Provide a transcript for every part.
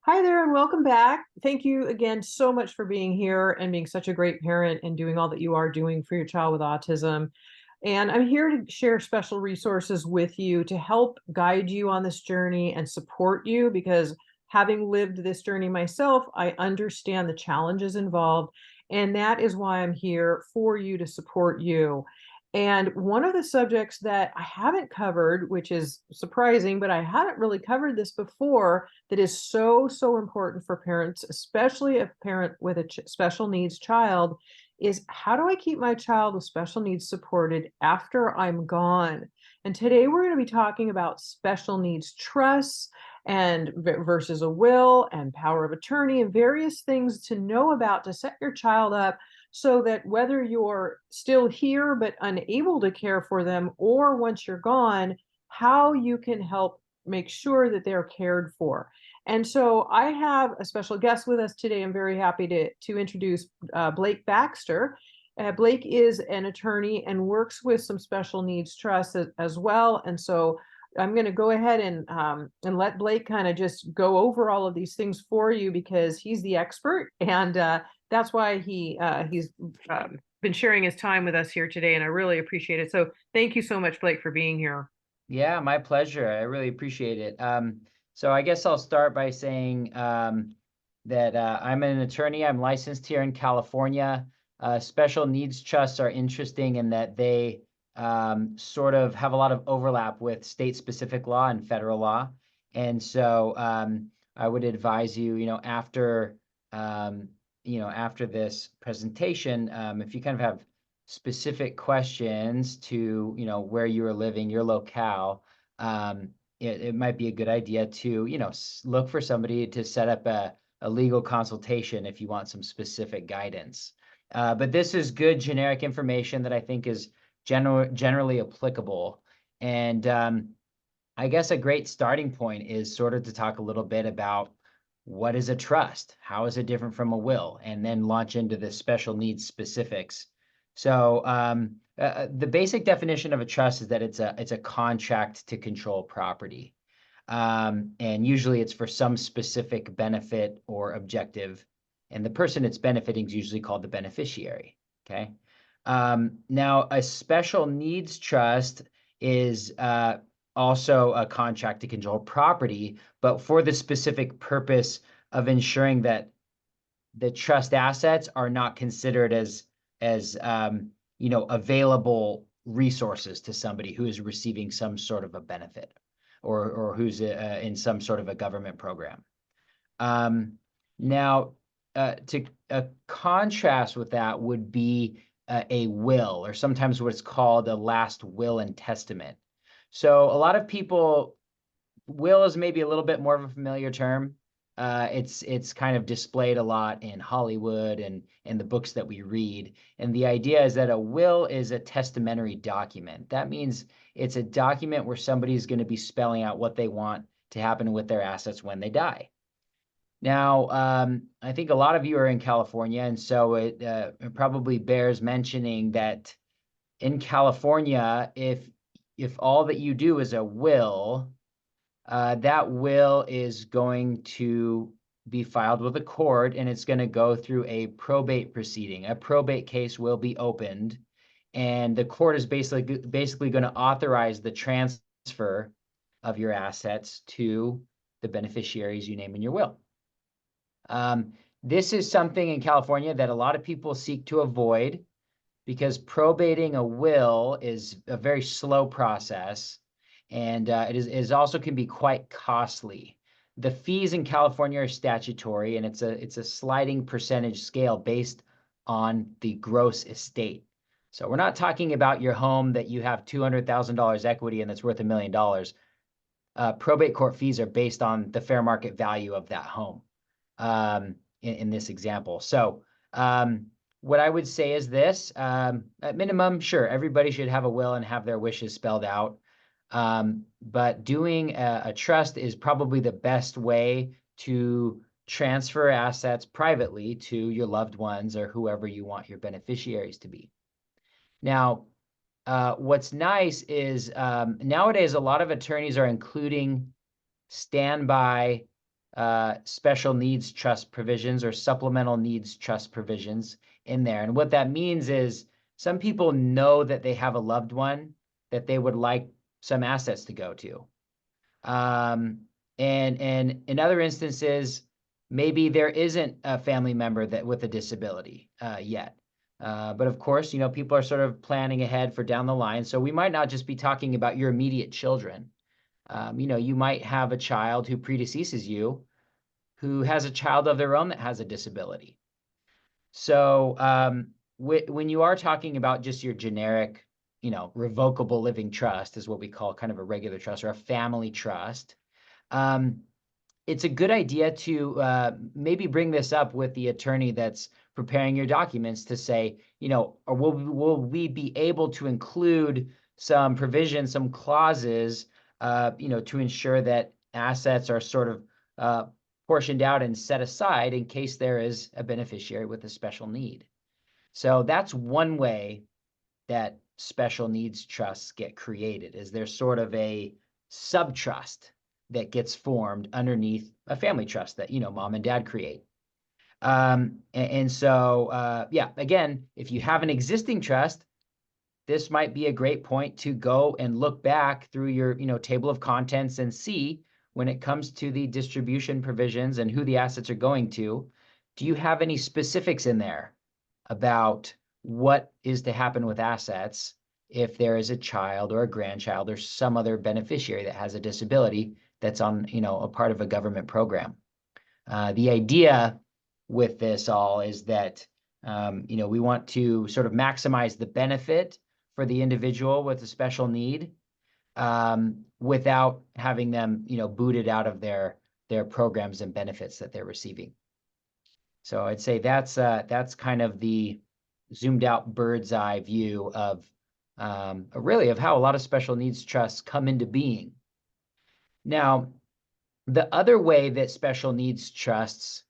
Hi there and welcome back. Thank you again so much for being here and being such a great parent and doing all that you are doing for your child with autism. And I'm here to share special resources with you to help guide you on this journey and support you because having lived this journey myself, I understand the challenges involved. And that is why I'm here for you to support you. And one of the subjects that I haven't covered, which is surprising, but I haven't really covered this before, that is so important for parents, especially a parent with a special needs child, is how do I keep my child with special needs supported after I'm gone? And today we're going to be talking about special needs trusts and versus a will and power of attorney and various things to know about to set your child up so that whether you're still here but unable to care for them or once you're gone, how you can help make sure that they're cared for. And so I have a special guest with us today. I'm very happy to introduce Blake Baxter. Blake is an attorney and works with some special needs trusts as well. And so I'm going to go ahead and let Blake kind of just go over all of these things for you because he's the expert, and that's why he's been sharing his time with us here today, and I really appreciate it. So thank you so much, Blake, for being here. Yeah, my pleasure. I really appreciate it. So I guess I'll start by saying that I'm an attorney. I'm licensed here in California. Special needs trusts are interesting in that they sort of have a lot of overlap with state-specific law and federal law. And so I would advise you, after this presentation, if you kind of have specific questions to, where you are living, your locale, it might be a good idea to, look for somebody to set up a legal consultation if you want some specific guidance. But this is good generic information that I think is generally applicable. And I guess a great starting point is sort of to talk a little bit about what is a trust? How is it different from a will? And then launch into the special needs specifics. So the basic definition of a trust is that it's a contract to control property. And usually it's for some specific benefit or objective. And the person it's benefiting is usually called the beneficiary. Okay. Now, a special needs trust is also a contract to control property, but for the specific purpose of ensuring that the trust assets are not considered as available resources to somebody who is receiving some sort of a benefit or who's in some sort of a government program. Now, to contrast with that would be a will, or sometimes what's called a last will and testament. So a lot of people, will is maybe a little bit more of a familiar term. It's kind of displayed a lot in Hollywood and in the books that we read. And the idea is that a will is a testamentary document. That means it's a document where somebody is going to be spelling out what they want to happen with their assets when they die. Now, I think a lot of you are in California, and so it probably bears mentioning that in California, if all that you do is a will, that will is going to be filed with a court, and it's going to go through a probate proceeding. A probate case will be opened, and the court is basically going to authorize the transfer of your assets to the beneficiaries you name in your will. This is something in California that a lot of people seek to avoid because probating a will is a very slow process, and it also can be quite costly. The fees in California are statutory, and it's a sliding percentage scale based on the gross estate. So we're not talking about your home that you have $200,000 equity and that's worth $1 million. Probate court fees are based on the fair market value of that home in this example. So what I would say is this, at minimum, sure, everybody should have a will and have their wishes spelled out. But doing a trust is probably the best way to transfer assets privately to your loved ones or whoever you want your beneficiaries to be. Now, what's nice is nowadays a lot of attorneys are including standby special needs trust provisions or supplemental needs trust provisions in there. And what that means is some people know that they have a loved one that they would like some assets to go to. And in other instances, maybe there isn't a family member that with a disability yet. But of course, people are sort of planning ahead for down the line. So we might not just be talking about your immediate children. You might have a child who predeceases you, who has a child of their own that has a disability. So when you are talking about just your generic, revocable living trust is what we call kind of a regular trust or a family trust. It's a good idea to maybe bring this up with the attorney that's preparing your documents to say, or will we be able to include some provisions, some clauses, to ensure that assets are sort of portioned out and set aside in case there is a beneficiary with a special need. So that's one way that special needs trusts get created, is there's sort of a subtrust that gets formed underneath a family trust that, mom and dad create. So, again, if you have an existing trust, this might be a great point to go and look back through your, table of contents and see when it comes to the distribution provisions and who the assets are going to, do you have any specifics in there about what is to happen with assets if there is a child or a grandchild or some other beneficiary that has a disability that's on, a part of a government program? The idea with this all is that, we want to sort of maximize the benefit for the individual with a special need without having them, booted out of their programs and benefits that they're receiving. So I'd say that's kind of the zoomed out bird's eye view of really of how a lot of special needs trusts come into being. Now, the other way that special needs trusts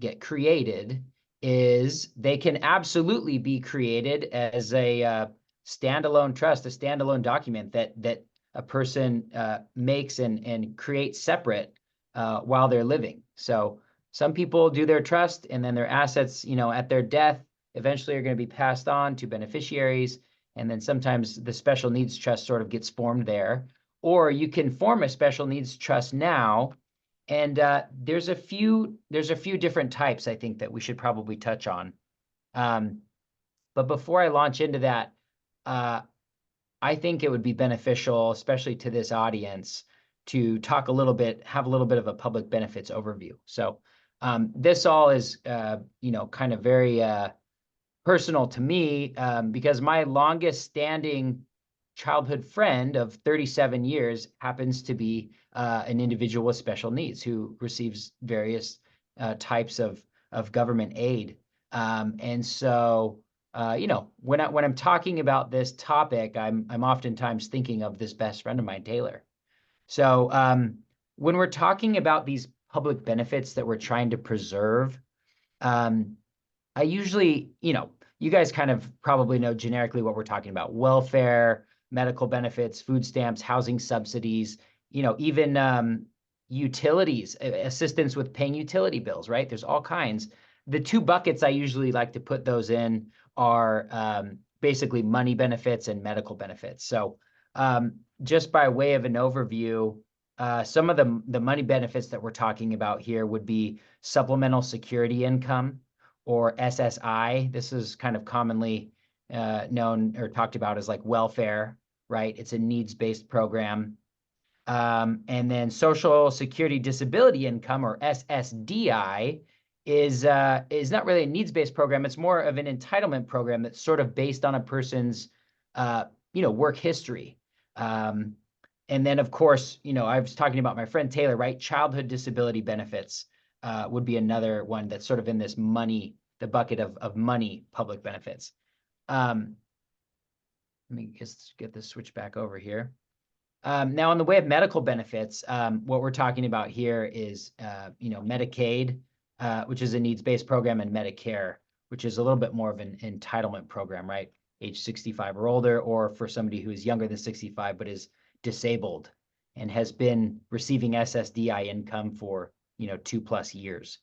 get created is they can absolutely be created as a standalone trust, a standalone document that a person makes and creates separate while they're living. So some people do their trust, and then their assets, at their death, eventually are going to be passed on to beneficiaries. And then sometimes the special needs trust sort of gets formed there. Or you can form a special needs trust now. And there's a few different types, I think, that we should probably touch on. But before I launch into that, I think it would be beneficial, especially to this audience, to talk a little bit, have a little bit of a public benefits overview. So this all is, kind of very personal to me because my longest standing childhood friend of 37 years happens to be an individual with special needs who receives various types of government aid. And so, when I'm talking about this topic, I'm oftentimes thinking of this best friend of mine, Taylor. So when we're talking about these public benefits that we're trying to preserve, I usually, you guys kind of probably know generically what we're talking about: welfare, medical benefits, food stamps, housing subsidies, even utilities, assistance with paying utility bills, right? There's all kinds. The two buckets I usually like to put those in are basically money benefits and medical benefits. So just by way of an overview, some of the money benefits that we're talking about here would be supplemental security income, or SSI. This is kind of commonly known or talked about as like welfare, right? It's a needs-based program. And then Social Security Disability Income, or SSDI, is not really a needs-based program. It's more of an entitlement program that's sort of based on a person's, work history. And then, of course, I was talking about my friend Taylor, right? Childhood disability benefits would be another one that's sort of in this money, the bucket of money public benefits. Let me just get this switch back over here. Now, in the way of medical benefits, what we're talking about here is, Medicaid, which is a needs-based program, and Medicare, which is a little bit more of an entitlement program, right? Age 65 or older, or for somebody who is younger than 65 but is disabled and has been receiving SSDI income for 2+ years.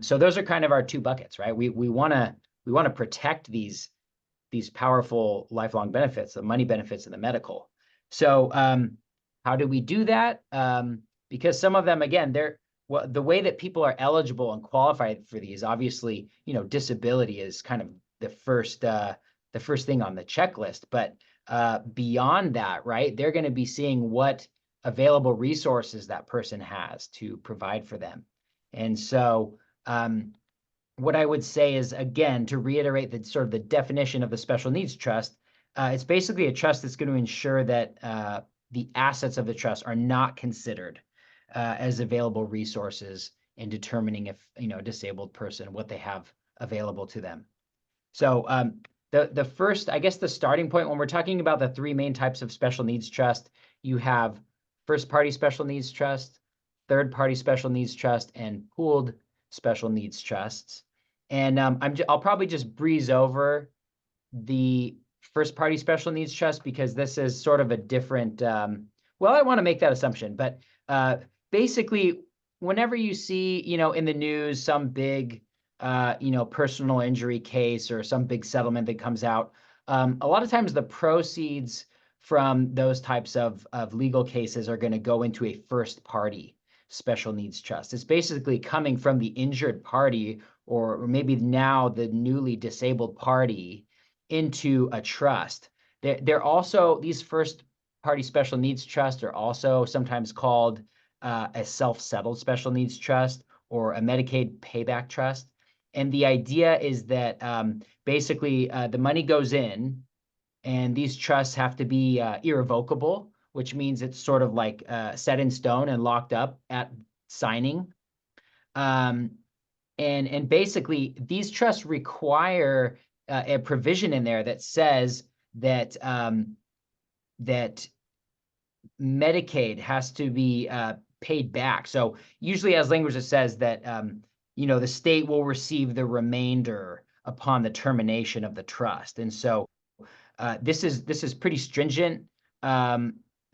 So those are kind of our two buckets, right? We want to protect these powerful lifelong benefits, the money benefits and the medical. So how do we do that? Because some of them, again, the way that people are eligible and qualified for these, obviously, disability is kind of the first thing on the checklist. But beyond that, right, they're going to be seeing what available resources that person has to provide for them. And so what I would say is, again, to reiterate the sort of the definition of the special needs trust, it's basically a trust that's going to ensure that the assets of the trust are not considered as available resources in determining if, a disabled person, what they have available to them. So the first, I guess the starting point when we're talking about the three main types of special needs trust, you have first-party special needs trust, third-party special needs trust, and pooled special needs trusts. And I'll probably just breeze over the first-party special needs trust because this is sort of a different, well, I want to make that assumption, but basically, whenever you see, in the news, some big, personal injury case or some big settlement that comes out, a lot of times the proceeds from those types of legal cases are going to go into a first-party special needs trust. It's basically coming from the injured party or maybe now the newly disabled party into a trust. They're also, these first-party special needs trusts are also sometimes called a self-settled special needs trust or a Medicaid payback trust. And the idea is that basically the money goes in and these trusts have to be irrevocable, which means it's sort of like set in stone and locked up at signing. And basically, these trusts require a provision in there that says that that Medicaid has to be paid back. So usually has language that says that the state will receive the remainder upon the termination of the trust. And so this is pretty stringent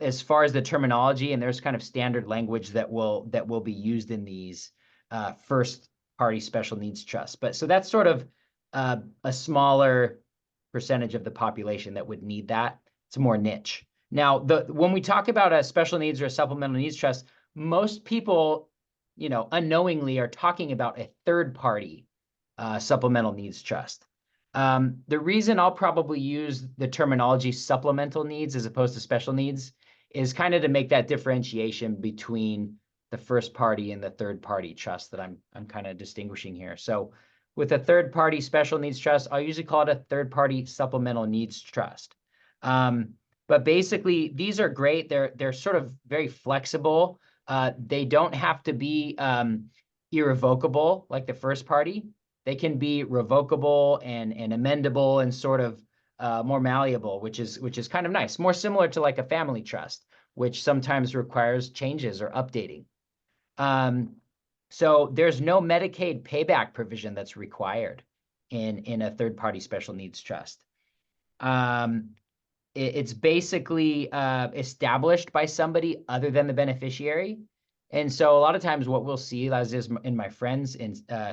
as far as the terminology, and there's kind of standard language that will be used in these first-party special needs trusts. But so that's sort of a smaller percentage of the population that would need that. It's more niche. Now, when we talk about a special needs or a supplemental needs trust, most people, unknowingly are talking about a third-party supplemental needs trust. The reason I'll probably use the terminology supplemental needs as opposed to special needs is kind of to make that differentiation between the first party and the third party trust that I'm kind of distinguishing here. So with a third party special needs trust, I'll usually call it a third party supplemental needs trust. But basically, these are great. They're sort of very flexible. They don't have to be irrevocable like the first party. They can be revocable and amendable and sort of more malleable, which is kind of nice. More similar to like a family trust, which sometimes requires changes or updating. So there's no Medicaid payback provision that's required in a third-party special needs trust. It's basically established by somebody other than the beneficiary. And so a lot of times what we'll see, as is in my friend's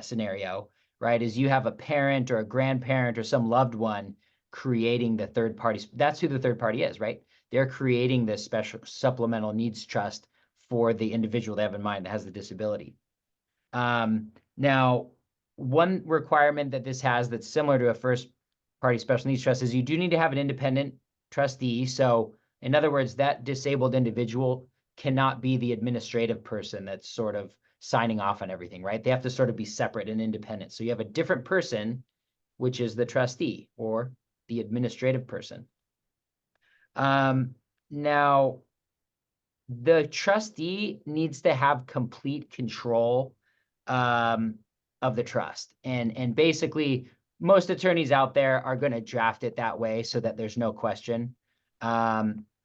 scenario, right, is you have a parent or a grandparent or some loved one creating the third party. That's who the third party is, right? They're creating this special supplemental needs trust for the individual they have in mind that has the disability. Now, one requirement that this has that's similar to a first party special needs trust is you do need to have an independent trustee. So in other words, that disabled individual cannot be the administrative person that's sort of signing off on everything, right? They have to sort of be separate and independent. So you have a different person, which is the trustee or the administrative person. Now, the trustee needs to have complete control of the trust. And basically, most attorneys out there are going to draft it that way so that there's no question.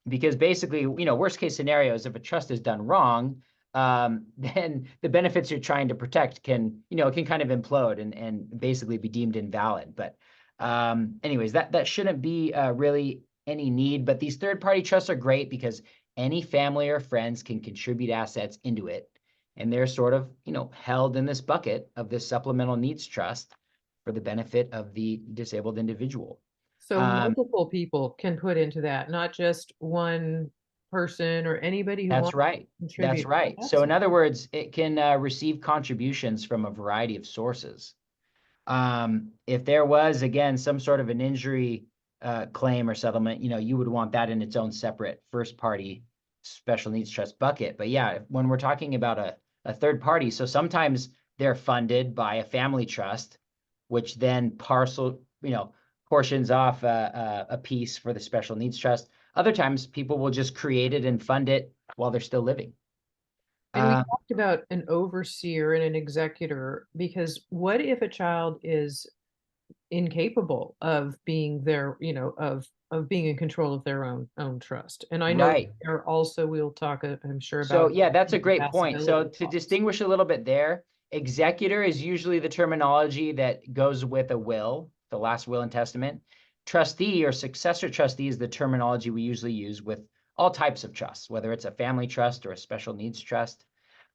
Because basically, worst case scenario is if a trust is done wrong, then the benefits you're trying to protect can kind of implode and basically be deemed invalid. But anyways, that shouldn't be really any need. But these third-party trusts are great because any family or friends can contribute assets into it. And they're sort of, held in this bucket of this supplemental needs trust for the benefit of the disabled individual. So Um, multiple people can put into that, not just one person or anybody who that's wants right. to That's contribute. right. So That's in other words, it can receive contributions from a variety of sources. If there was, again, some sort of an injury claim or settlement, you would want that in its own separate first party special needs trust bucket. But yeah, when we're talking about a third party, so sometimes they're funded by a family trust, which then portions off a piece for the special needs trust. Other times people will just create it and fund it while they're still living. And we Uh, talked about an overseer and an executor, because what if a child is incapable of being their, of being in control of their own trust? And I know right. there also, we'll talk, I'm sure, So about yeah, that's a great point. So incompatibility to laws. distinguish a little bit there, executor is usually the terminology that goes with a will, the last will and testament. Trustee or successor trustee is the terminology we usually use with all types of trusts, whether it's a family trust or a special needs trust.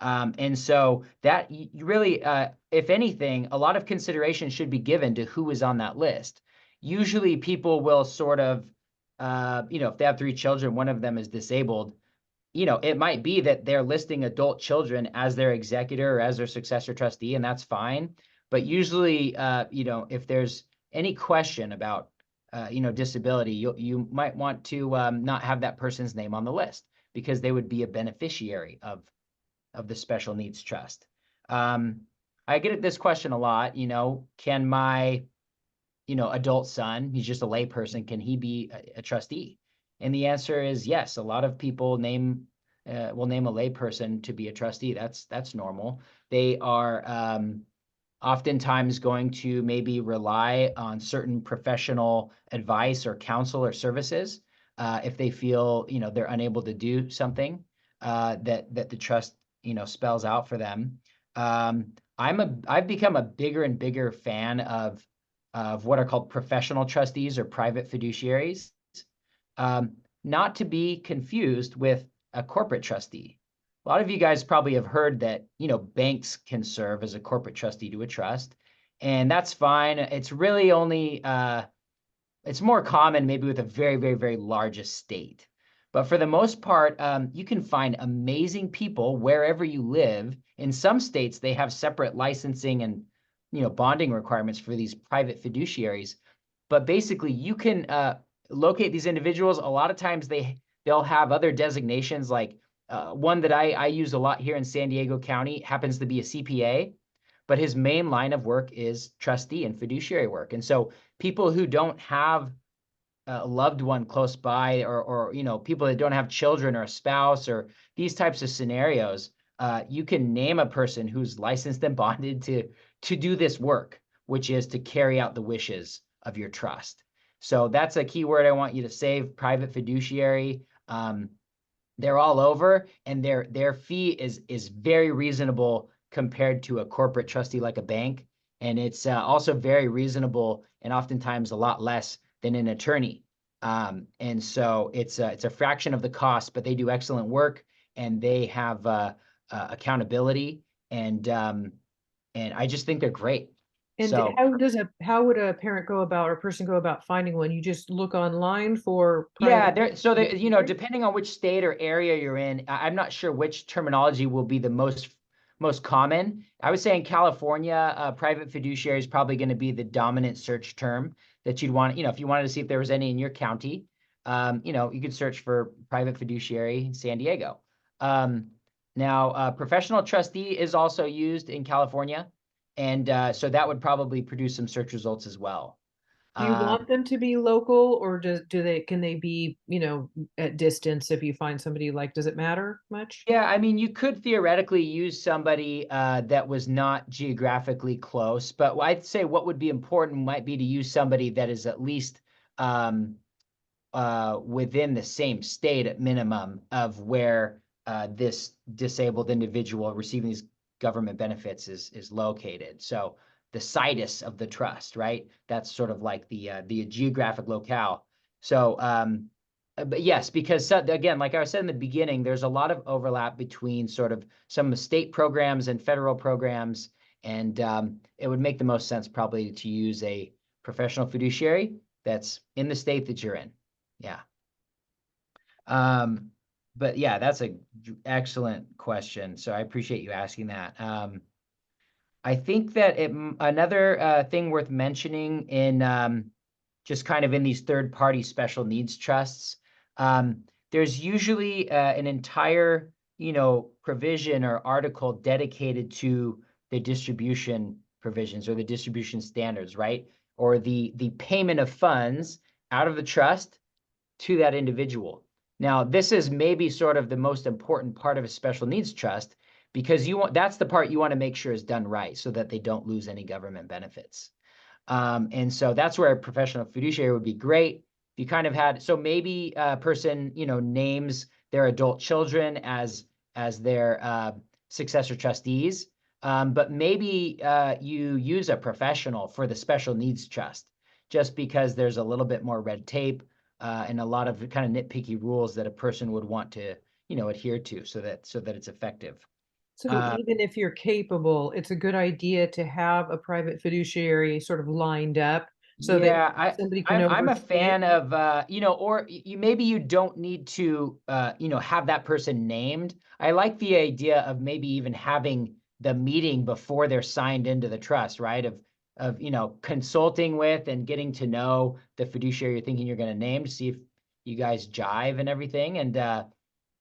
And so that you really, if anything, a lot of consideration should be given to who is on that list. Usually people will sort of, if they have 3 children, one of them is disabled, it might be that they're listing adult children as their executor or as their successor trustee, and that's fine. But usually, if there's any question about, disability, you might want to not have that person's name on the list because they would be a beneficiary of the special needs trust. Um, I get this question a lot, can my, adult son, he's just a layperson, can he be a trustee? And the answer is yes. A lot of people will name a layperson to be a trustee. That's normal. They are oftentimes going to maybe rely on certain professional advice or counsel or services if they feel they're unable to do something that the trust spells out for them. I've become a bigger and bigger fan of what are called professional trustees or private fiduciaries, not to be confused with a corporate trustee. A lot of you guys probably have heard that, banks can serve as a corporate trustee to a trust, and that's fine. It's really only, it's more common maybe with a very, very, very large estate. But for the most part, you can find amazing people wherever you live. In some states, they have separate licensing and, bonding requirements for these private fiduciaries. But basically, you can locate these individuals. A lot of times they'll have other designations, like one that I use a lot here in San Diego County happens to be a CPA, but his main line of work is trustee and fiduciary work. And so people who don't have a loved one close by, or people that don't have children or a spouse or these types of scenarios, you can name a person who's licensed and bonded to do this work, which is to carry out the wishes of your trust. So that's a key word I want you to save: private fiduciary. They're all over, and their fee is very reasonable compared to a corporate trustee like a bank, and it's also very reasonable and oftentimes a lot less than an attorney. And so it's a fraction of the cost, but they do excellent work, and they have accountability, and I just think they're great. And So how would a parent go about, or a person go about finding one? You just look online for yeah, private. depending on which state or area you're in, I'm not sure which terminology will be the most common. I would say in California, private fiduciary is probably going to be the dominant search term that you'd want. If you wanted to see if there was any in your county, you could search for private fiduciary in San Diego. Now, professional trustee is also used in California, and so that would probably produce some search results as well. Do you Um, want them to be local, or do they, can they be, at distance if you find somebody? Like, does it matter much? Yeah, I mean, you could theoretically use somebody that was not geographically close, but I'd say what would be important might be to use somebody that is at least um, within the same state at minimum of where this disabled individual receiving these government benefits is located. So the situs of the trust, right? That's sort of like the geographic locale. So But yes, because again, like I said in the beginning, there's a lot of overlap between sort of some of the state programs and federal programs, and it would make the most sense probably to use a professional fiduciary that's in the state that you're in. Yeah. But yeah, that's a excellent question. So I appreciate you asking that. I think that another thing worth mentioning in just kind of in these third-party special needs trusts, there's usually an entire, provision or article dedicated to the distribution provisions or the distribution standards, right? Or the payment of funds out of the trust to that individual. Now, this is maybe sort of the most important part of a special needs trust because that's the part you want to make sure is done right so that they don't lose any government benefits. And so that's where a professional fiduciary would be great. If you kind of had, so maybe a person, names their adult children as their successor trustees, but maybe you use a professional for the special needs trust, just because there's a little bit more red tape and a lot of kind of nitpicky rules that a person would want to, adhere to so that it's effective. So Uh, even if you're capable, it's a good idea to have a private fiduciary sort of lined up so that Yeah, somebody can I'm a oversee it. fan of or you maybe you don't need to have that person named. I like the idea of maybe even having the meeting before they're signed into the trust, right? Of consulting with and getting to know the fiduciary you're thinking you're going to name to see if you guys jive and everything.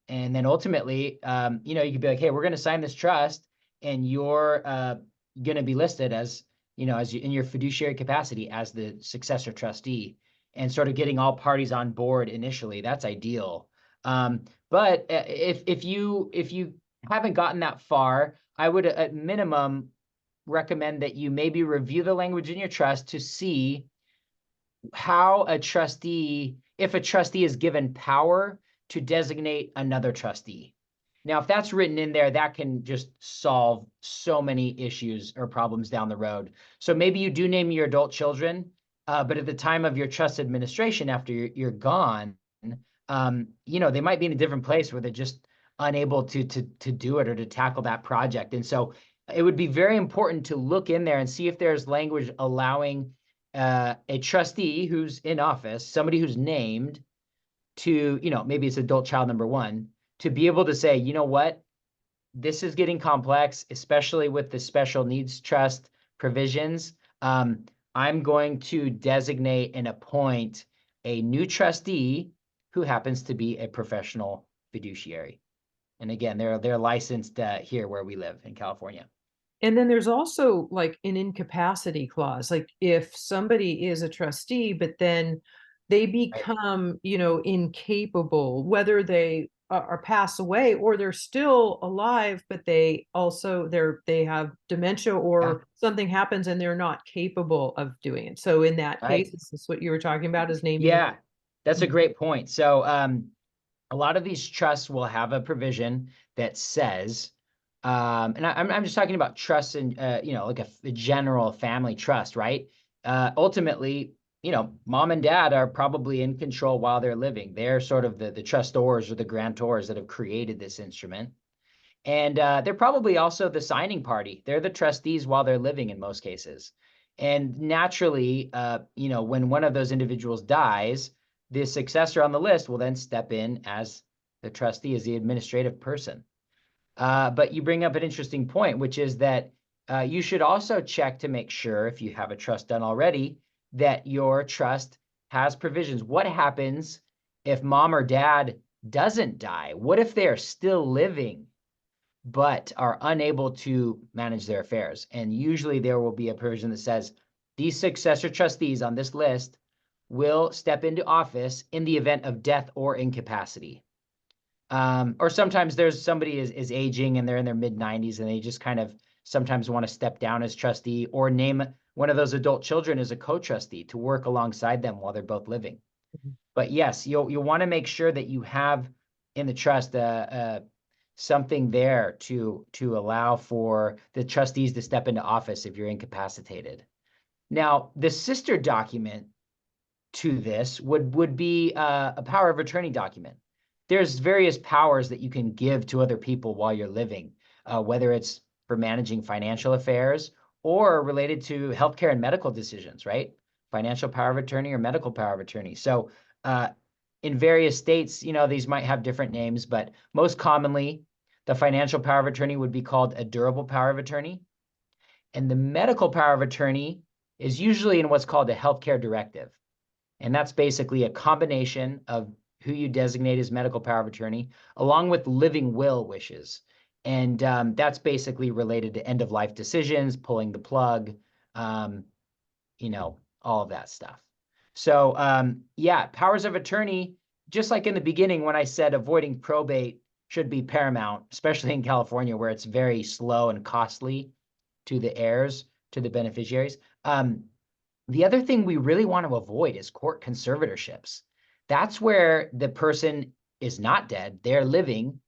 And then ultimately, you could be like, hey, we're going to sign this trust, and you're going to be listed as, in your fiduciary capacity as the successor trustee, and sort of getting all parties on board initially. That's ideal. But if you haven't gotten that far, I would at minimum recommend that you maybe review the language in your trust to see how if a trustee is given power to designate another trustee. Now, if that's written in there, that can just solve so many issues or problems down the road. So maybe you do name your adult children, but at the time of your trust administration, after you're gone, they might be in a different place where they're just unable to do it or to tackle that project. And so it would be very important to look in there and see if there's language allowing a trustee who's in office, somebody who's named to, maybe it's adult child number one, to be able to say, you know what, this is getting complex, especially with the special needs trust provisions. I'm going to designate and appoint a new trustee who happens to be a professional fiduciary. And again, they're licensed here where we live in California. And then there's also like an incapacity clause. Like if somebody is a trustee, but then they Right? become, incapable, whether they are pass away or they're still alive, but they have dementia Yeah, or something happens and they're not capable of doing it. So in that right. case, this is what you were talking about is naming. Yeah, that's a great point. So a lot of these trusts will have a provision that says, and I'm just talking about trusts and like a general family trust, right? Ultimately, mom and dad are probably in control while they're living. They're sort of the trustors or the grantors that have created this instrument. And they're probably also the signing party. They're the trustees while they're living in most cases. And naturally, when one of those individuals dies, the successor on the list will then step in as the trustee, as the administrative person. But you bring up an interesting point, which is that you should also check to make sure, if you have a trust done already, that your trust has provisions. What happens if mom or dad doesn't die? What if they are still living but are unable to manage their affairs? And usually there will be a provision that says these successor trustees on this list will step into office in the event of death or incapacity. Or sometimes there's somebody is aging and they're in their mid 90s and they just kind of sometimes want to step down as trustee or name one of those adult children as a co-trustee to work alongside them while they're both living. But yes, you'll want to make sure that you have in the trust something there to allow for the trustees to step into office if you're incapacitated. Now, the sister document to this would be a power of attorney document. There's various powers that you can give to other people while you're living, whether it's for managing financial affairs or related to healthcare and medical decisions, right? Financial power of attorney or medical power of attorney. So in various states, these might have different names, but most commonly, the financial power of attorney would be called a durable power of attorney. And the medical power of attorney is usually in what's called a healthcare directive. And that's basically a combination of who you designate as medical power of attorney, along with living will wishes. And that's basically related to end of life decisions, pulling the plug, all of that stuff. So yeah, powers of attorney, just like in the beginning when I said avoiding probate should be paramount, especially in California where it's very slow and costly to the heirs, to the beneficiaries. The other thing we really want to avoid is court conservatorships. That's where the person is not dead, they're living,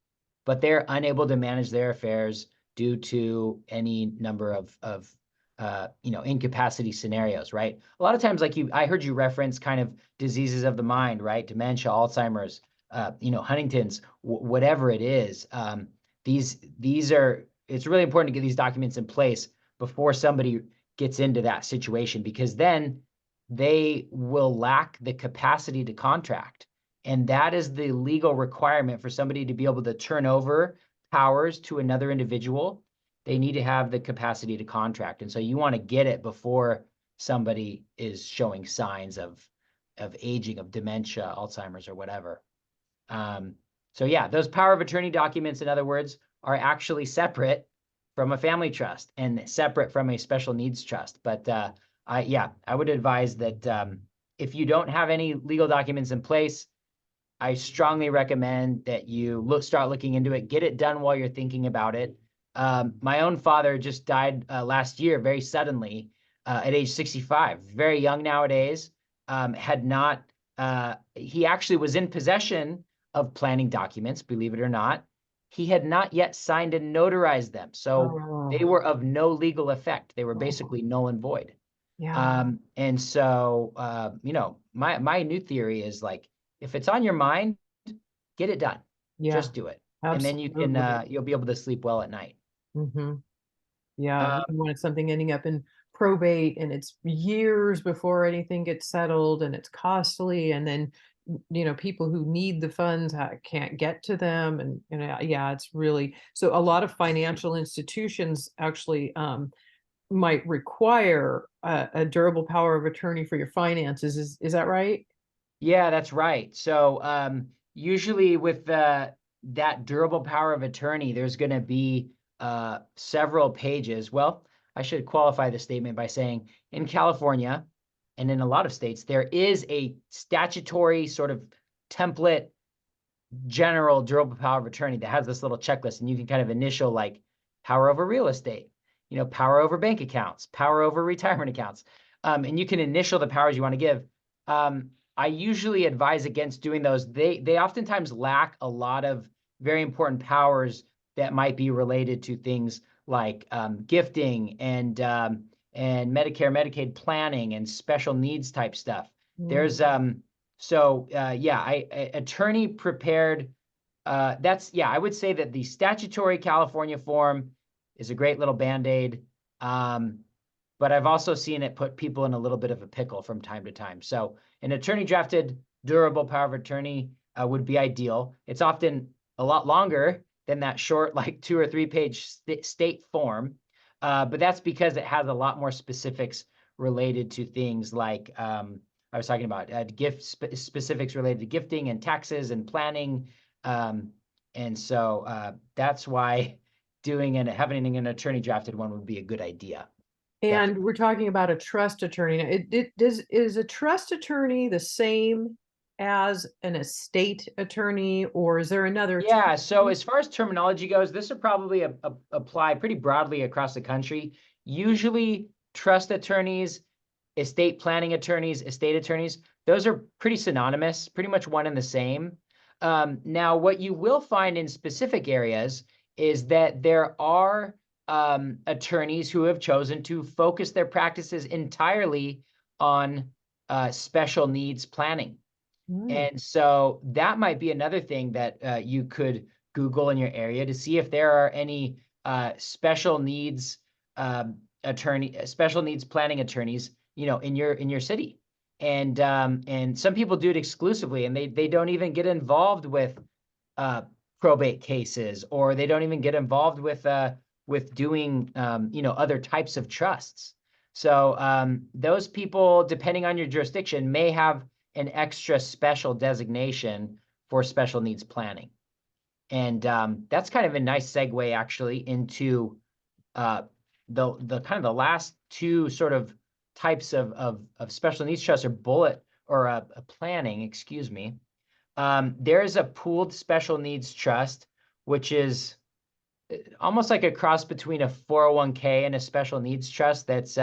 but they're unable to manage their affairs due to any number of incapacity scenarios, right? A lot of times, I heard you reference kind of diseases of the mind, right? Dementia, Alzheimer's, Huntington's, whatever it is. It's really important to get these documents in place before somebody gets into that situation, because then they will lack the capacity to contract. And that is the legal requirement for somebody to be able to turn over powers to another individual. They need to have the capacity to contract. And so you want to get it before somebody is showing signs of aging, of dementia, Alzheimer's, or whatever. So yeah, those power of attorney documents, in other words, are actually separate from a family trust and separate from a special needs trust. But I would advise that if you don't have any legal documents in place, I strongly recommend that you start looking into it. Get it done while you're thinking about it. My own father just died last year very suddenly at age 65, very young nowadays. He actually was in possession of planning documents, believe it or not. He had not yet signed and notarized them. So they were of no legal effect. They were basically null and void. Yeah. And so, my new theory is like, if it's on your mind, get it done. Yeah. Just do it. And then Absolutely. you'll be able to sleep well at night. Mm-hmm. Yeah, Uh, you don't want something ending up in probate and it's years before anything gets settled and it's costly, and then people who need the funds can't get to them, and yeah, it's really, so a lot of financial institutions actually might require a durable power of attorney for your finances. Is that right? yeah, that's right. So usually with that durable power of attorney, there's going to be several pages. Well, I should qualify the statement by saying in California and in a lot of states, there is a statutory sort of template general durable power of attorney that has this little checklist, and you can kind of initial like power over real estate, power over bank accounts, power over retirement accounts. And you can initial the powers you want to give. I usually advise against doing those. They oftentimes lack a lot of very important powers that might be related to things like gifting and Medicare, Medicaid planning and special needs type stuff. Mm. There's attorney prepared. I would say that the statutory California form is a great little Band-Aid. But I've also seen it put people in a little bit of a pickle from time to time. So an attorney drafted durable power of attorney would be ideal. It's often a lot longer than that short, like 2 or 3 page state form. But that's because it has a lot more specifics related to things like I was talking about specifics related to gifting and taxes and planning. And so that's why having an attorney drafted one would be a good idea. And Definitely. we're talking about a trust attorney. Now, is a trust attorney the same as an estate attorney, or is there another Yeah, so term? as far as terminology goes, this would probably apply pretty broadly across the country. Usually, trust attorneys, estate planning attorneys, estate attorneys, those are pretty synonymous, pretty much one and the same. Now, what you will find in specific areas is that there are attorneys who have chosen to focus their practices entirely on special needs planning. Mm, And so that might be another thing that you could Google in your area to see if there are any special needs special needs planning attorneys, in your city. And some people do it exclusively, and they don't even get involved with uh, probate cases, or they don't even get involved with doing other types of trusts. So those people, depending on your jurisdiction, may have an extra special designation for special needs planning. And that's kind of a nice segue actually into uh, the kind of the last two sort of types of special needs trust, or bullet, or a planning, excuse me. There is a pooled special needs trust, which is almost like a cross between a 401k and a special needs trust. That's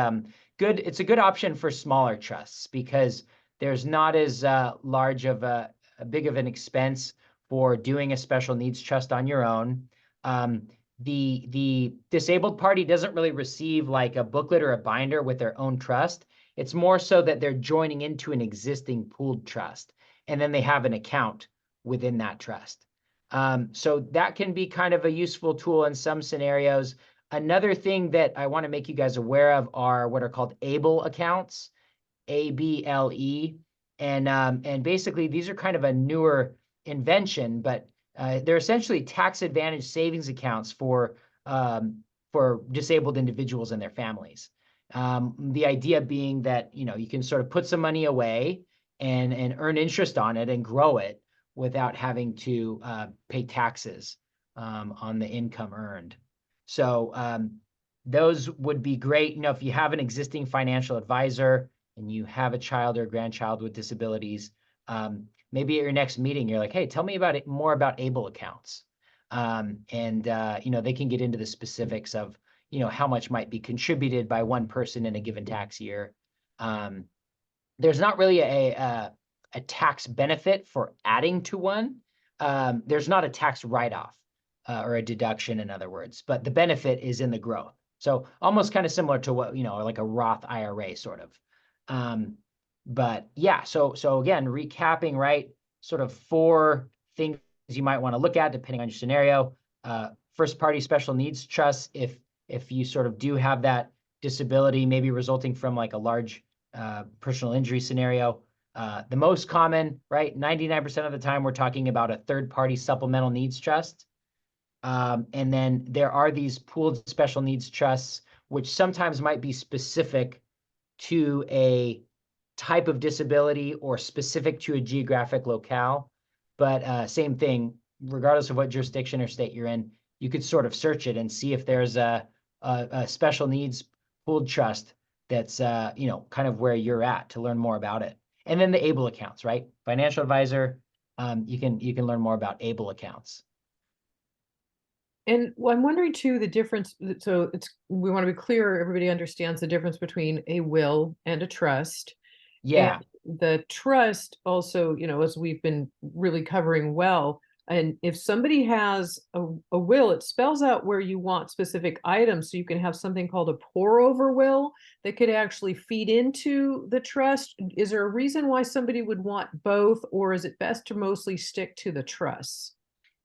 good. It's a good option for smaller trusts because there's not as large of a big of an expense for doing a special needs trust on your own. The disabled party doesn't really receive like a booklet or a binder with their own trust. It's more so that they're joining into an existing pooled trust, and then they have an account within that trust. So that can be kind of a useful tool in some scenarios. Another thing that I want to make you guys aware of are what are called ABLE accounts, ABLE. And basically, these are kind of a newer invention, but they're essentially tax advantage savings accounts for disabled individuals and their families. The idea being that you can sort of put some money away and earn interest on it and grow it without having to pay taxes on the income earned. So those would be great. If you have an existing financial advisor and you have a child or grandchild with disabilities, maybe at your next meeting, you're like, hey, tell me about it, more about ABLE accounts. And they can get into the specifics of, how much might be contributed by one person in a given tax year. There's not really a tax benefit for adding to one. There's not a tax write-off or a deduction, in other words, but the benefit is in the growth. So almost kind of similar to what, like a Roth IRA sort of. But yeah, so again, recapping, right? Sort of 4 things you might want to look at depending on your scenario. First party special needs trusts, if you sort of do have that disability, maybe resulting from like a large personal injury scenario. The most common, right? 99% of the time, we're talking about a third-party supplemental needs trust. And then there are these pooled special needs trusts, which sometimes might be specific to a type of disability or specific to a geographic locale. But same thing, regardless of what jurisdiction or state you're in, you could sort of search it and see if there's a special needs pooled trust that's kind of where you're at to learn more about it. And then the ABLE accounts, right? Financial advisor, you can learn more about ABLE accounts. And I'm wondering too, the difference. So we want to be clear, everybody understands the difference between a will and a trust. And Yeah. the trust also, as we've been really covering well, and if somebody has a will, it spells out where you want specific items. So you can have something called a pour over will that could actually feed into the trust. Is there a reason why somebody would want both, or is it best to mostly stick to the trust?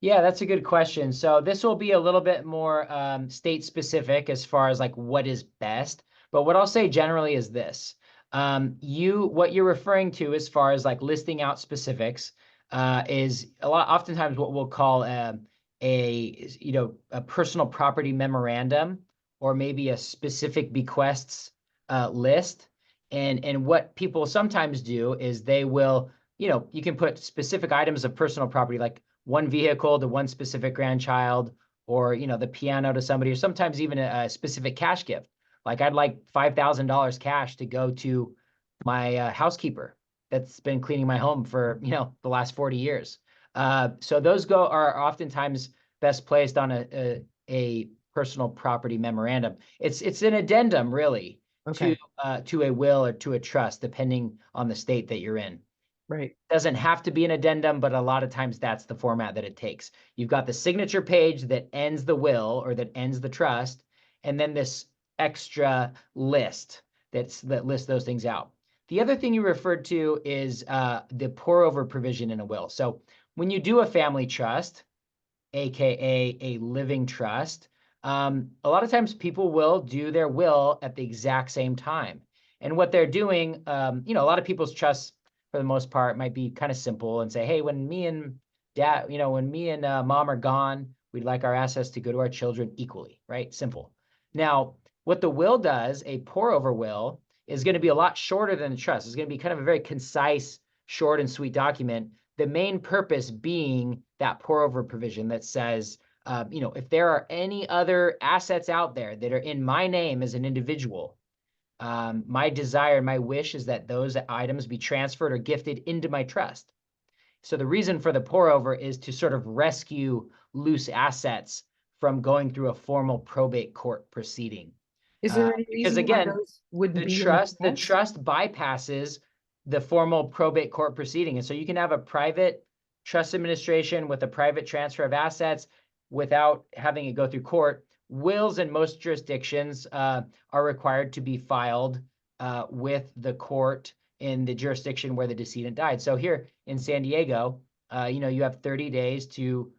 Yeah, that's a good question. So this will be a little bit more state specific as far as like what is best. But what I'll say generally is this. What you're referring to as far as like listing out specifics is oftentimes what we'll call a personal property memorandum, or maybe a specific bequests list. And what people sometimes do is they will, you can put specific items of personal property, like one vehicle to one specific grandchild, or the piano to somebody, or sometimes even a specific cash gift. Like I'd like $5,000 cash to go to my housekeeper that's been cleaning my home for the last 40 years. So those are oftentimes best placed on a personal property memorandum. It's an addendum really Okay, to a will or to a trust, depending on the state that you're in. right. Doesn't have to be an addendum, but a lot of times that's the format that it takes. You've got the signature page that ends the will or that ends the trust, and then this extra list that lists those things out. The other thing you referred to is the pour over provision in a will. So when you do a family trust, AKA a living trust, a lot of times people will do their will at the exact same time. And what they're doing, a lot of people's trusts, for the most part, might be kind of simple and say, hey, when me and dad, when me and mom are gone, we'd like our assets to go to our children equally, right? Simple. Now, what the will does, a pour over will, is going to be a lot shorter than the trust. It's going to be kind of a very concise, short and sweet document. The main purpose being that pour over provision that says, if there are any other assets out there that are in my name as an individual, my desire and my wish is that those items be transferred or gifted into my trust. So the reason for the pour over is to sort of rescue loose assets from going through a formal probate court proceeding. Is there any Because reason why again, those wouldn't the be in the trust? trust bypasses the formal probate court proceeding. And so you can have a private trust administration with a private transfer of assets without having it go through court. Wills in most jurisdictions are required to be filed with the court in the jurisdiction where the decedent died. So here in San Diego, you have 30 days to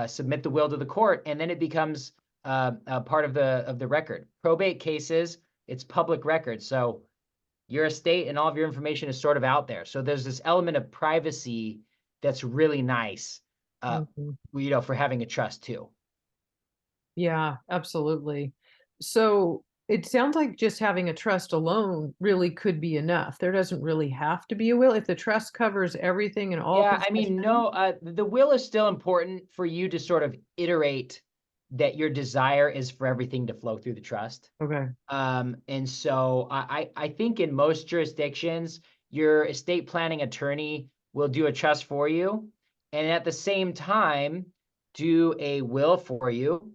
submit the will to the court, and then it becomes a part of the record. Probate cases, it's public record. So your estate and all of your information is sort of out there. So there's this element of privacy that's really nice, Mhm. for having a trust too. Yeah, absolutely. So it sounds like just having a trust alone really could be enough. There doesn't really have to be a will. If the trust covers everything and all Yeah, I mean, possessions. no, the will is still important for you to sort of iterate that your desire is for everything to flow through the trust. Okay. And so I think in most jurisdictions, your estate planning attorney will do a trust for you, and at the same time, do a will for you,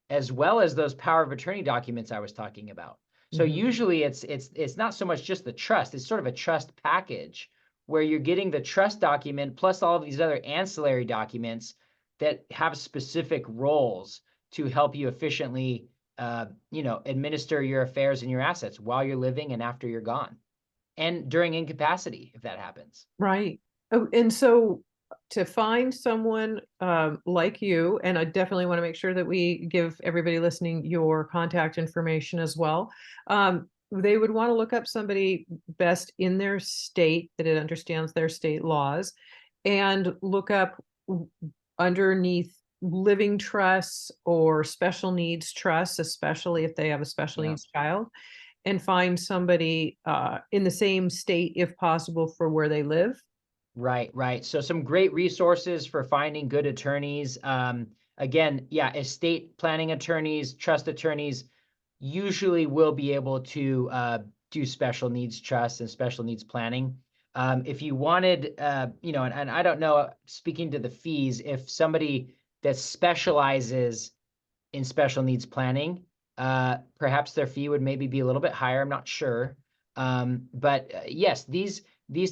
as well as those power of attorney documents I was talking about. So Mhm. usually it's not so much just the trust, it's sort of a trust package where you're getting the trust document plus all of these other ancillary documents that have specific roles to help you efficiently administer your affairs and your assets while you're living and after you're gone, and during incapacity, if that happens. Right. Oh, and so to find someone like you, and I definitely want to make sure that we give everybody listening your contact information as well. They would want to look up somebody best in their state that it understands their state laws and look up underneath living trusts or special needs trusts, especially if they have a special Yeah. needs child, and find somebody in the same state if possible for where they live. Right, right. So some great resources for finding good attorneys. Again, yeah, estate planning attorneys, trust attorneys usually will be able to do special needs trusts and special needs planning. If you wanted, and I don't know, speaking to the fees, if somebody that specializes in special needs planning, perhaps their fee would maybe be a little bit higher. I'm not sure. But yes, these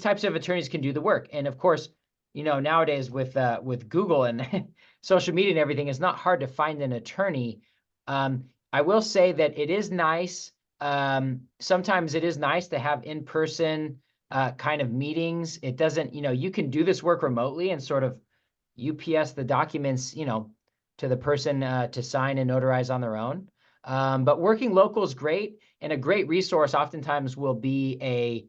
types of attorneys can do the work. And of course, nowadays with Google and social media and everything, it's not hard to find an attorney. I will say that it is nice. Sometimes it is nice to have in-person kind of meetings. It doesn't, you can do this work remotely and sort of UPS the documents, to the person to sign and notarize on their own. But working local is great, and a great resource oftentimes will be a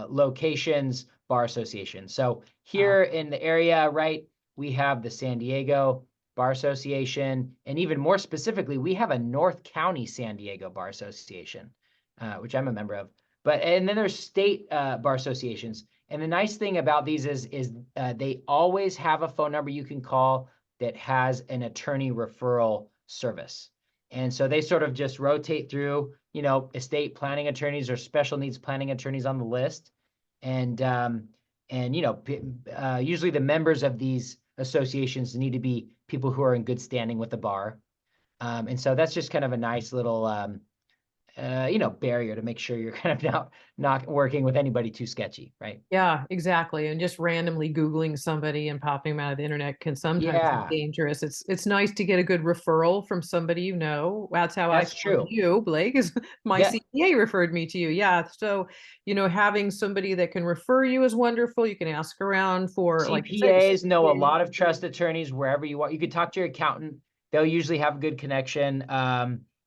locations bar association. So Uh, here in the area, right, we have the San Diego Bar Association, and even more specifically, we have a North County San Diego Bar Association, which I'm a member of. And then there's state bar associations. And the nice thing about these is they always have a phone number you can call that has an attorney referral service. And so they sort of just rotate through, estate planning attorneys or special needs planning attorneys on the list. And usually the members of these associations need to be people who are in good standing with the bar. And so that's just kind of a nice little barrier to make sure you're kind of not working with anybody too sketchy, right? Yeah, exactly. And just randomly Googling somebody and popping them out of the internet can sometimes be Yeah, dangerous. It's nice to get a good referral from somebody you know. That's how I that's found true. you, Blake, is my Yeah, CPA referred me to you. Yeah. So, having somebody that can refer you is wonderful. You can ask around for, like I said, CPAs know a CPA. lot of trust attorneys wherever you want. You could talk to your accountant. They'll usually have a good connection.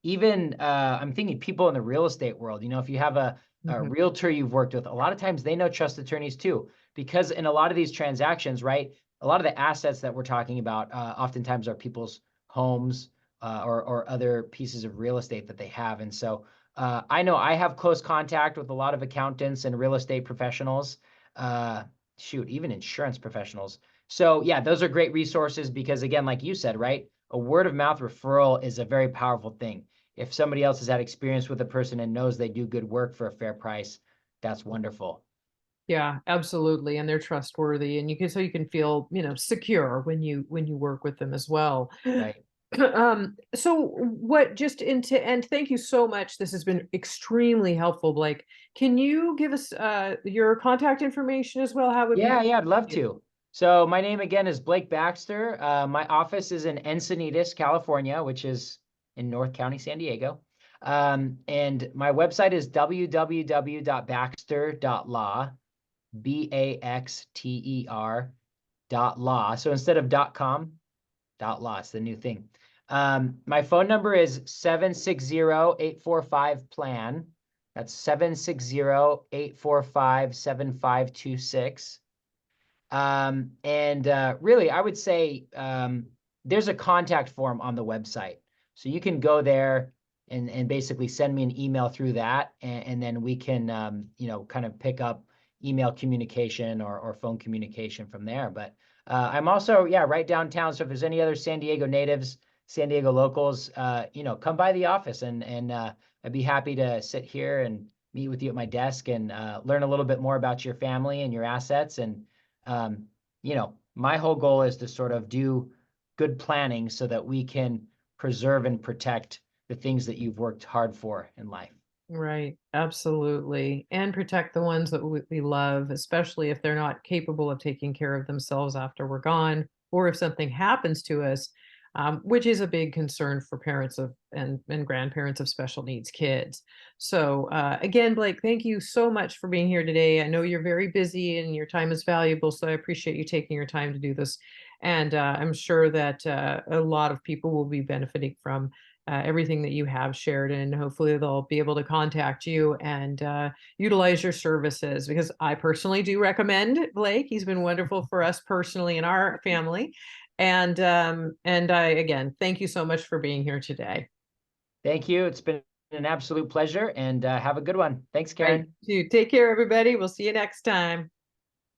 Even I'm thinking people in the real estate world, if you have a Mhm. realtor you've worked with, a lot of times they know trust attorneys too, because in a lot of these transactions, right, a lot of the assets that we're talking about oftentimes are people's homes or other pieces of real estate that they have. And so I know I have close contact with a lot of accountants and real estate professionals. Uh, even insurance professionals. So yeah, those are great resources because again, like you said, right? A word of mouth referral is a very powerful thing. If somebody else has had experience with a person and knows they do good work for a fair price, that's wonderful. Yeah, absolutely. And they're trustworthy. And you can feel, secure when you work with them as well. Right. So what just into and thank you so much. This has been extremely helpful, Blake. Can you give us your contact information as well? How would Yeah, people yeah, I'd love find you? to. So my name again is Blake Baxter. My office is in Encinitas, California, which is in North County, San Diego. And my website is www.baxter.law, Baxter.law. So instead of .com, .law, it's the new thing. My phone number is 760-845-PLAN. That's 760-845-7526. And really, I would say there's a contact form on the website. So you can go there and basically send me an email through that. And then we can, kind of pick up email communication or phone communication from there. But I'm also, yeah, right downtown. So if there's any other San Diego natives, San Diego locals, come by the office and I'd be happy to sit here and meet with you at my desk and learn a little bit more about your family and your assets. And um, my whole goal is to sort of do good planning so that we can preserve and protect the things that you've worked hard for in life. Right, absolutely. And protect the ones that we love, especially if they're not capable of taking care of themselves after we're gone, or if something happens to us, which is a big concern for parents of and grandparents of special needs kids. So again, Blake, thank you so much for being here today. I know you're very busy and your time is valuable, so I appreciate you taking your time to do this. And I'm sure that a lot of people will be benefiting from everything that you have shared, and hopefully they'll be able to contact you and utilize your services, because I personally do recommend Blake. He's been wonderful for us personally in our family. And I again thank you so much for being here today. Thank you. It's been an absolute pleasure and have a good one. Thanks, All right, Karen. you take care, everybody. We'll see you next time.